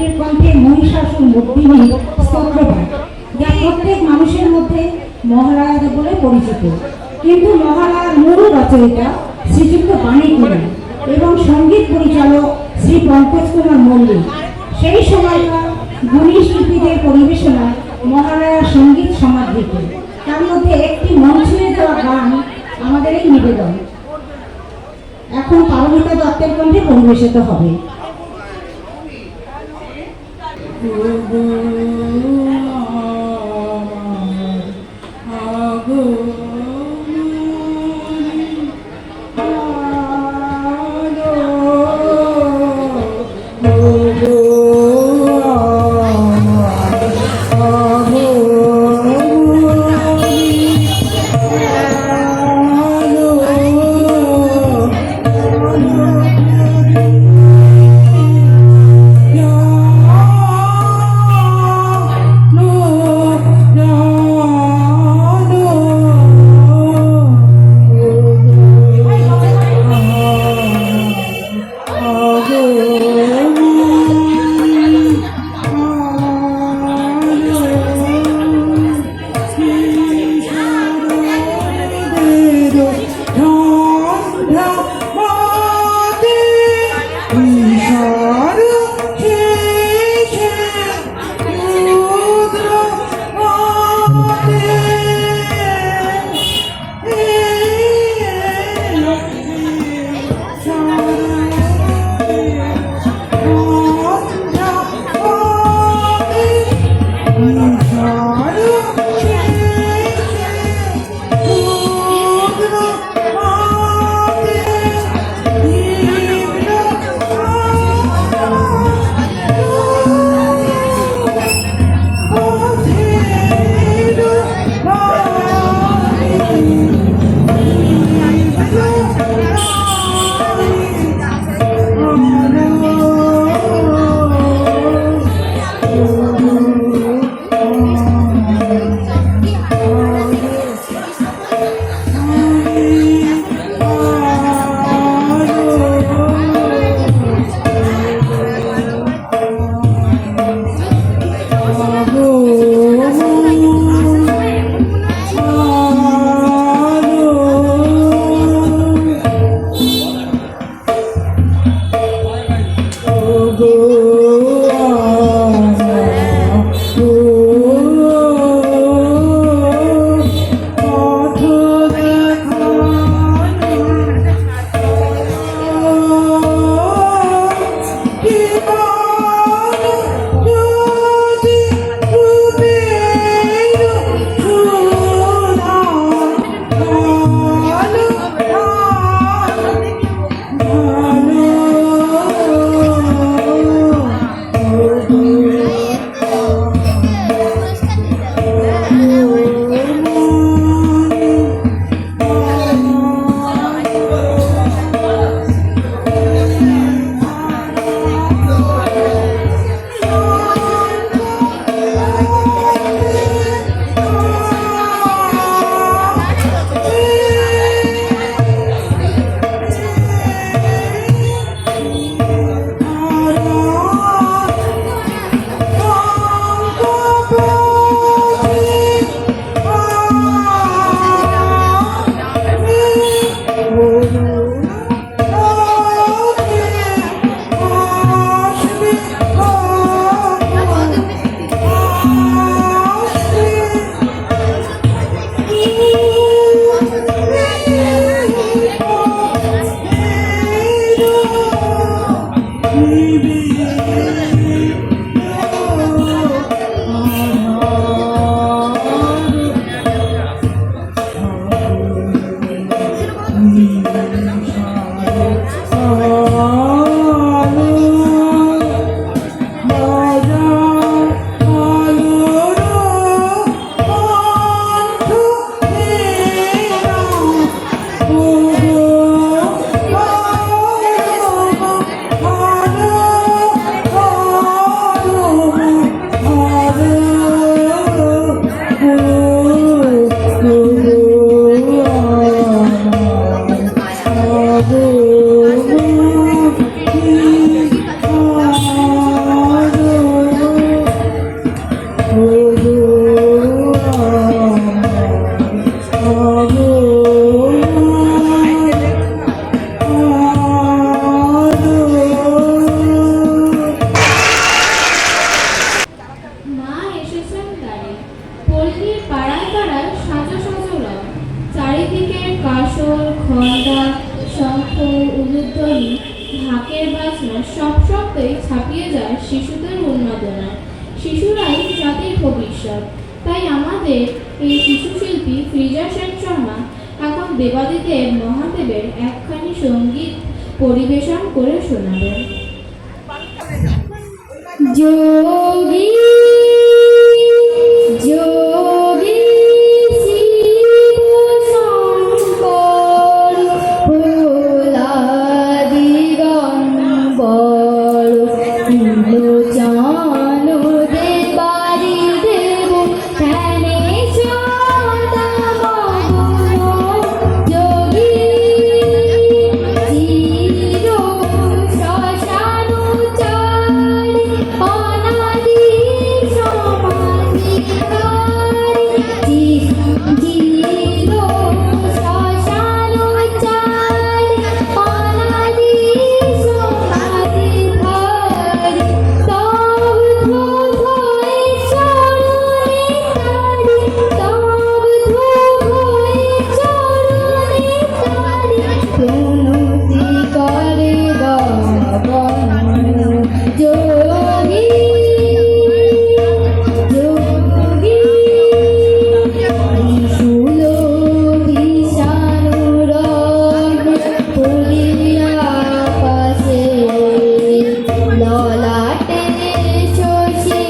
দত্তের কণ্ঠে মহিষাসুর মর্দিনী স্তোত্রপাঠ, যা প্রত্যেক মানুষের মধ্যে মহালয়া বলে পরিচিত। কিন্তু মহালয়ার মূল রচয়িতা শ্রীযুক্ত বাণীকুমার এবং সঙ্গীত পরিচালক শ্রী পঙ্কজ কুমার মল্লিক। সেই সময়কার গুণী শিল্পীদের পরিবেশনায় মহালয়ার সঙ্গীত সমাদৃত। তার মধ্যে একটি মন ছুঁয়ে দেওয়া গান আমাদের এই নিবেদন এখন পারমিতা দত্তের কণ্ঠে পরিবেশিত হবে। শিশুদের উন্মাদনা। শিশুরাই জাতির ভবিষ্যৎ। তাই আমাদের এই শিশু শিল্পী ফ্রিজা সেন শর্মা এখন দেবাদিদেব মহাদেবের একখানি সঙ্গীত পরিবেশন করে শোনাবেন। যোগী যোগী শিব শঙ্কর ভোলাদি গম্বর লোচন দেবারি দেব ধ্যানে সদা মগ্ন যোগী চির শ্মশানুচারী অনাদি সমাধিকারী চির শ্মশানুচারী অনাদি সমাধিকারী স্তব্ধ হয়ে চরণে তারি স্তব্ধ হয়ে চরণে তারি প্রণতি করে গণ যোগী যোগী ত্রিশূল ভীষানুরগ পুরিয়া পাশে ললাটে শশী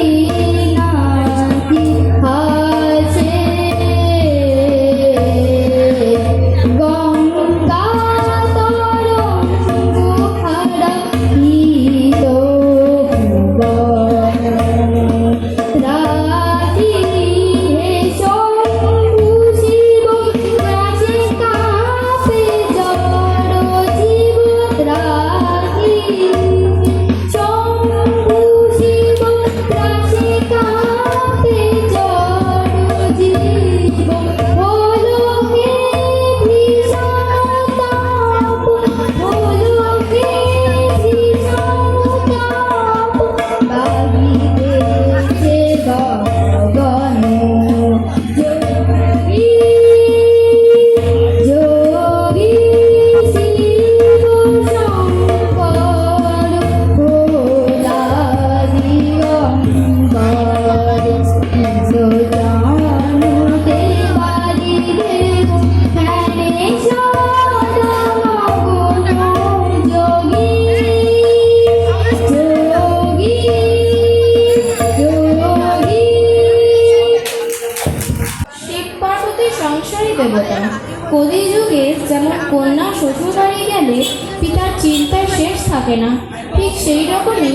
নাথি হাসে গঙ্গা তরঙ্গ খাড়া গীত ভুবন রাধি হে শম্ভু শিব রাজে কাপে জড় জীব রাধি শম্ভু শিব রাজে কাপে জড় জীব হলো কে ভীষণ তাপ হলো কে ভীষণ তাপ বাগিতেছে গগন যোগী যোগী শিব শঙ্কর ভোলাদি গম্বর লোচন দেবারি দেব ধ্যানে সদা মগ্ন যোগী যোগী যোগী শিব পার্বতী সংসারী দেবতা। কলিযুগে যেমন কন্যা শ্বশুরবাড়ি গেলে পিতার চিন্তার শেষ থাকে না, ঠিক সেই রকমই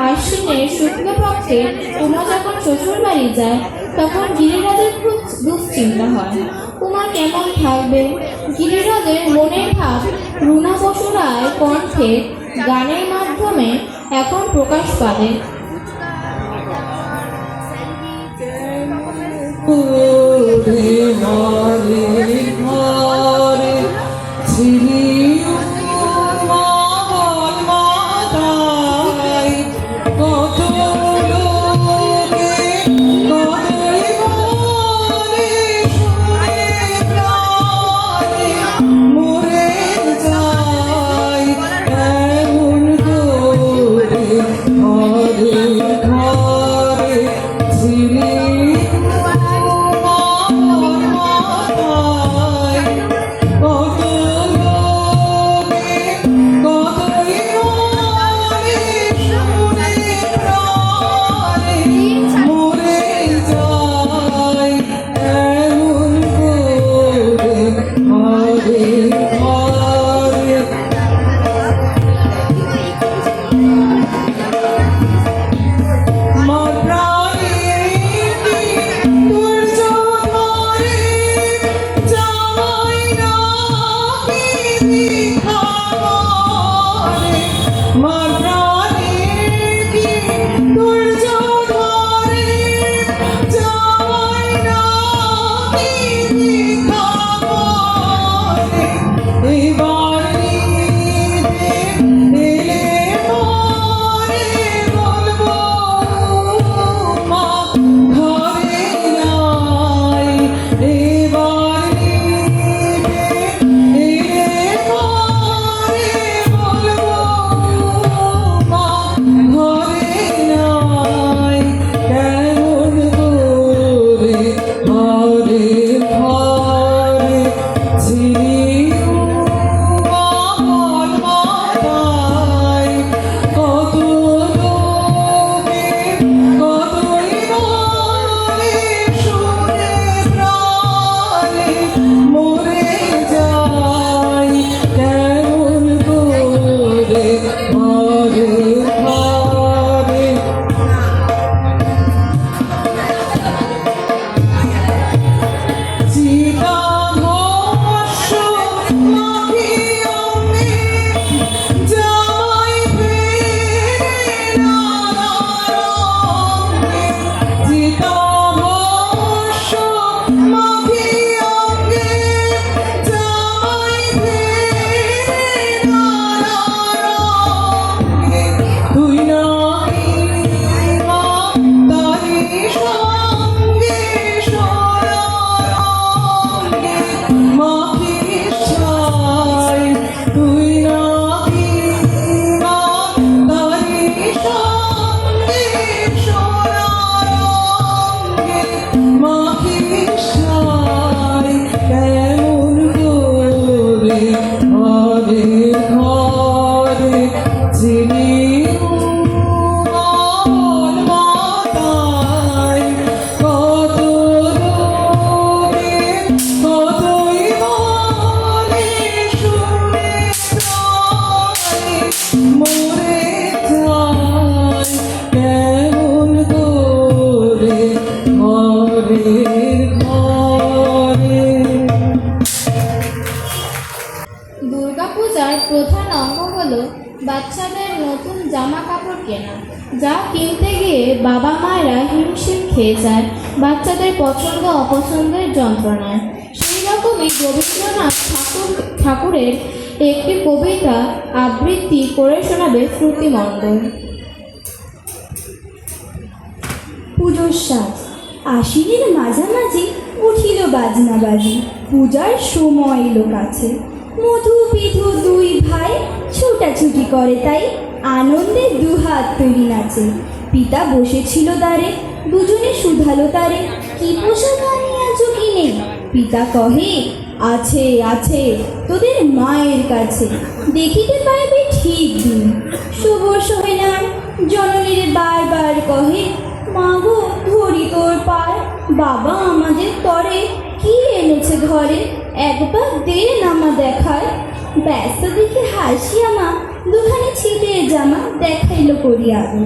আশ্বিনের শুক্লপক্ষে উমা যখন শ্বশুরবাড়ি যায় তখন গিরিরাজের খুব দুশ্চিন্তা হয়। উমা কেমন থাকবে? গিরিরাজের মনের ভাব রুনা বসু রায় কণ্ঠে গানের মাধ্যমে এখন প্রকাশ পাবে। ঘরে ঘরে ছিলি মন মাতায় কত লোকে কতই বলে শুনে প্রাণে মরে যায় এমন করে ঘরে ঘরে ছিলি কতই মনে শুনে প্রাণ না, যা কিনতে গিয়ে বাবা মায়েরা হিমশিম খেয়ে যায় বাচ্চাদের পছন্দ অপছন্দের যন্ত্রণায়। সেই রকমই রবীন্দ্রনাথ ঠাকুরের একটি কবিতা আবৃত্তি করে শোনাবে শ্রুতি মণ্ডল। পুজোর সাজ আশ্বিনের মাঝামাঝি উঠিল বাজনা বাজি, পূজার সময় এলো কাছে। মধু বিধু দুই ভাই ছোটাছুটি করে, তাই আনন্দে দুহাত তুলি নাচে। পিতা বসেছিল দ্বারে, দুজনে শুধালো তারে, কি পোশাক আনিয়াছো কিনে? পিতা কহে, আছে আছে তোদের মায়ের কাছে, দেখিতে পাইবে ঠিক দিন। শুভ সৈনার জননীর বারবার কহে, মাগো ধরি তোর পার, বাবা আমাদের তরে কি এনেছে ঘরে, একবার দে নামা দেখায়। ব্যস্ত দেখে হাসিয়া মা দুখানি ছিটের জামা দেখাইল করিয়া আগুন।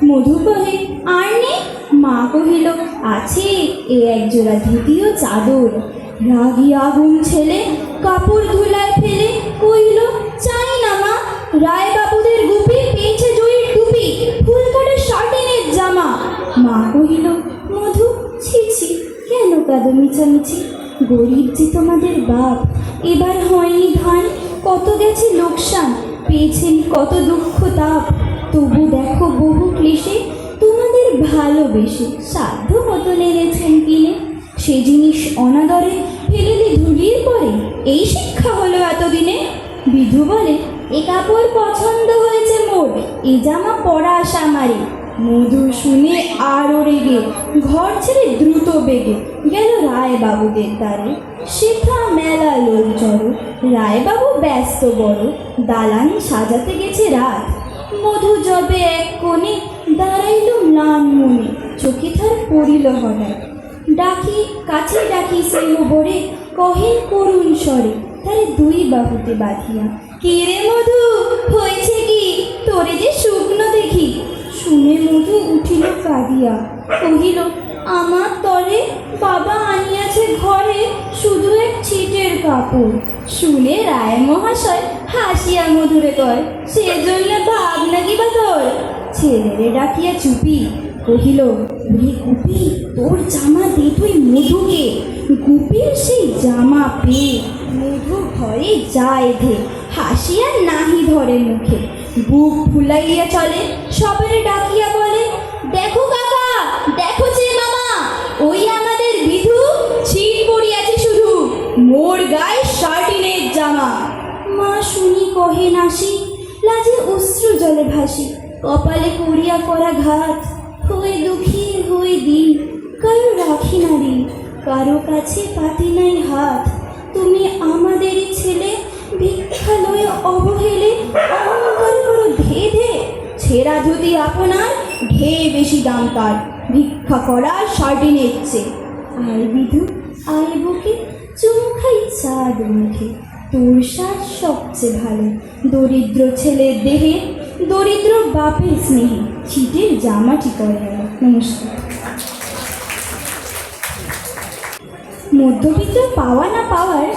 মধু কহে, আর নেই? মা কহিল, আছে এ একজোড়া ধুতিও চাদর। রাগি আগুন ছেলে কাপড় ধুলায় ফেলে কহিল, চাই না মা, রায় বাবুদের গুপি পেয়েছে জয়ীর টুপি, ফুল কাটা শার্টিনের জামা। মা কহিল, মধু ছি ছি, কেন কাঁদো মিছামিছি? গরিব যে তোমাদের বাপ, এবার হয়নি ধান, কত গেছে লোকসান, পেয়েছেন কত দুঃখ তাপ। তবু দেখো বহু ক্লেশে তোমাদের ভালোবেসে সাধ্য মতো এনেছেন কিনে। সে জিনিস অনাদরে ফেলে ধুলির পরে, এই শিক্ষা হলো এতদিনে। বিধু বলে, এ কাপড় পছন্দ হয়েছে মোর, এ জামা পরা আশা আমারে। মধু শুনে আরও রেগে ঘর ছেড়ে দ্রুত বেগে গেল রায়বাবুদের দ্বারে। শেখা মেলা লোক জড়ো, রায়বাবু ব্যস্ত বড়, দালান সাজাতে গেছে রাত। মধু যবে এক কোণে দাঁড়াইল ম্লান মনে, চোখে তার পড়িল হঠাৎ। ডাকি কাছে ডাকি স্নেহ ভরে, কহেন করুণ স্বরে তারে দুই বাহুতে বাঁধিয়া, কে রে মধু, হয়েছে কি তোরে যে শুকনো দেখি? শুনে মধু উঠিল কাঁদিয়া, কহিল, আমার তরে বাবা আনিয়াছে ঘরে শুধু এক ছিটের কাপড়। শুনে রায় মহাশয় হাসিয়া মধুরে কয়, সেজন্য ভাবনা কি বা তোর? ছেলেরে ডাকিয়া চুপি কহিল, রে গুপি, তোর জামা দে তুই মধুকে। গুপির সেই জামা পেয়ে মধু ঘরে যায় ধে, হাসিয়া নাহি ধরে মুখে। বুক ফুলাইয়া চলে, সবারে ডাকিয়া বলে, দেখো কাকা, দেখো যে মামা, ওই আমাদের বিধু ছিট পড়িয়াছে শুধু, মোর গায়ে শার্টিনের জামা। মা শুনি কহে নাসি, লাজে অশ্রু জলে ভাসি, কপালে করিয়া করা ঘাত। হয়ে দুঃখী হয়ে দিন, কারো রাখি না ঋণ, কারো কাছে পাতি নাই হাত। তুমি আমাদেরই ছেলে, ভিক্ষা লয়ে অবহেলে অহংকার করো ধে ধে। ছেঁড়া ধুতি আপনার, ঢে বেশি দাম তার, ভিক্ষা করা শার্টিনের চেয়ে। আয় বিধু আয় বুকে, চুমু খাই চাঁদ মুখে, তোর সাজ সবচেয়ে ভালো। দরিদ্র ছেলের দেহে, দরিদ্র বাপের স্নেহে, ছিটের জামাটি করে গেল। নমস্কার। মধ্যবিত্ত পাওয়া না পাওয়ার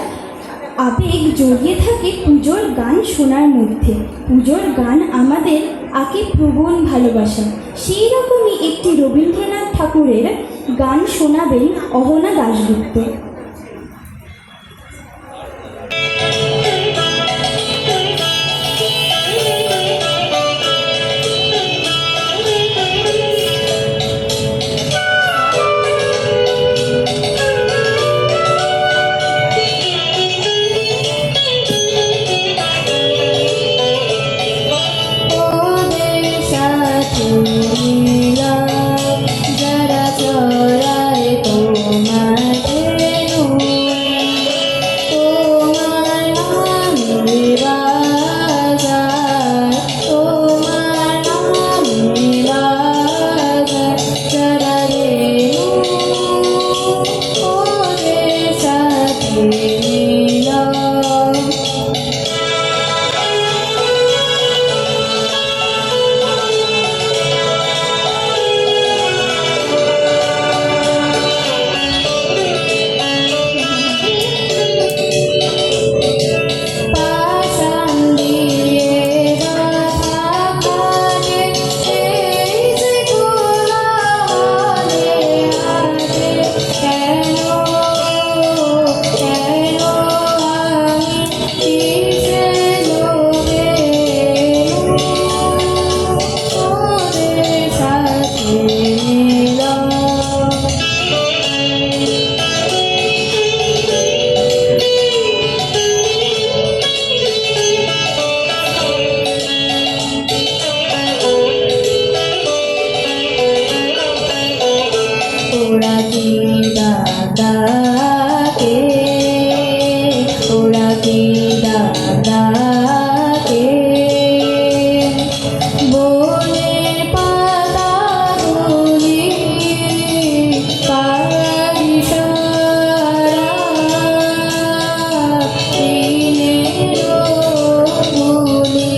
আবেগ জড়িয়ে থাকে পুজোর গান শোনার মধ্যে। পুজোর গান আমাদের আগে প্রবল ভালোবাসা। সেই রকমই একটি রবীন্দ্রনাথ ঠাকুরের গান শোনাবেন অহনা দাশগুপ্ত। জরা চরায় তো মাঠে ওরা কি দাদাকে, ওরা কি দাদাকে বনের পাতাগুলি কারিশারা দিনেরগুলি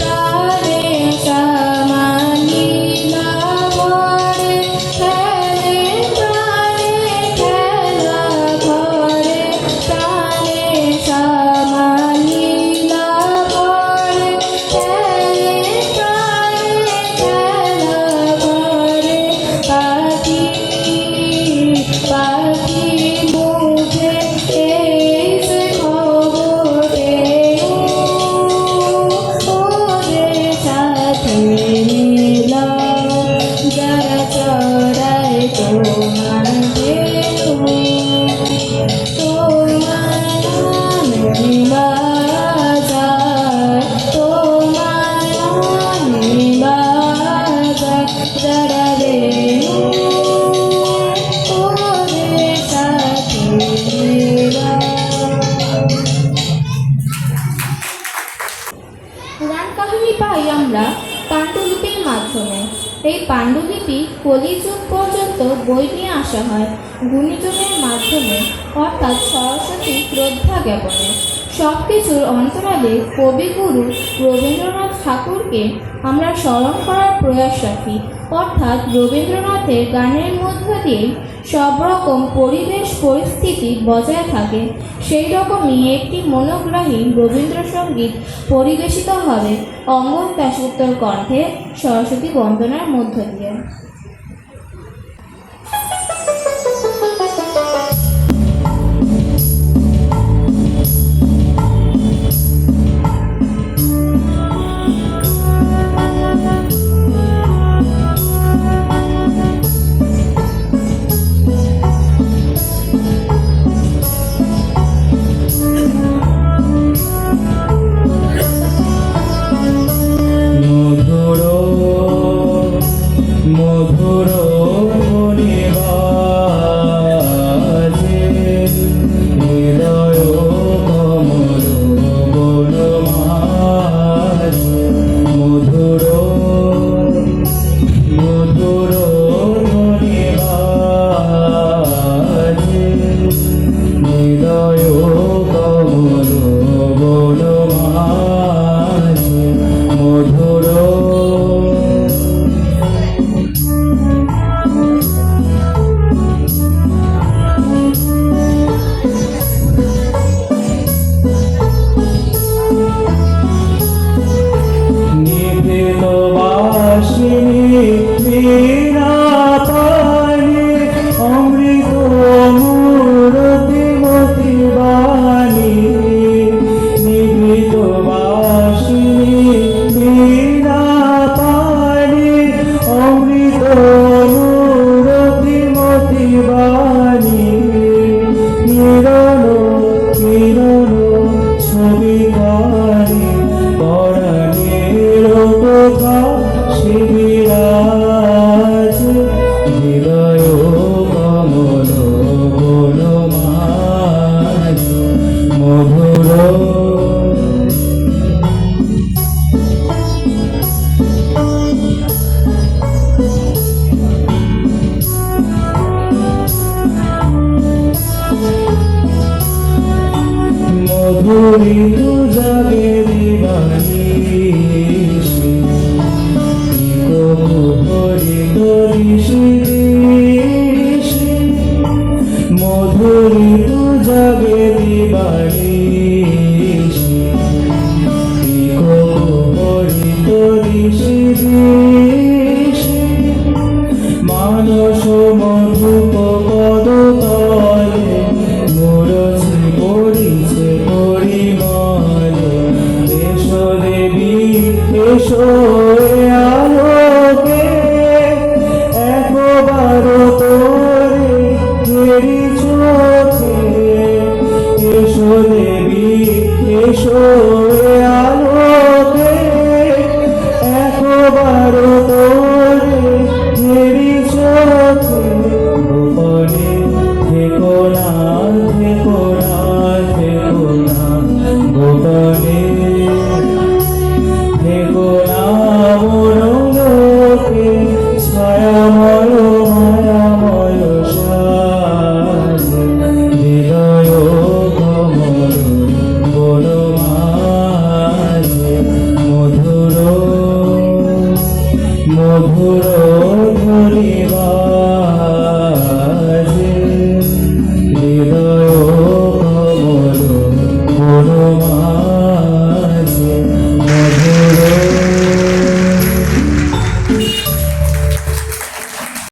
তারে সামানি না পড়ে খেলে প্রাণে খেলা করে প্রাণে সামানি না পড়ে খেলে প্রাণে খেলা করে পাখি পাখি মুখে এসে খবর ওদের সাথে মিলাম যারা চড়ায় তোমার তোমার নামে বাজার, তোমার নামে বাজার যারা রে ওদের সাথে মিলাম। পুরাণ কাহিনী পাই আমরা পাণ্ডুলিপির মাধ্যমে। এই পাণ্ডুলিপি কলিযুগ পর্যন্ত বই নিয়ে আসা হয় গুণীজনের মাধ্যমে, অর্থাৎ সরস্বতী শ্রদ্ধা জ্ঞাপনে। সব কিছুর অন্তরালে কবিগুরু রবীন্দ্রনাথ ঠাকুরকে আমরা স্মরণ করার প্রয়াস রাখি, অর্থাৎ রবীন্দ্রনাথের গানের মধ্য দিয়েই সব রকম পরিবেশ পরিস্থিতি বজায় থাকে। সেই রকমই একটি মনোগ্রাহী রবীন্দ্রসঙ্গীত পরিবেশিত হবে অঙ্গন দাশগুপ্তর কণ্ঠে সরস্বতী বন্দনার মধ্য দিয়ে।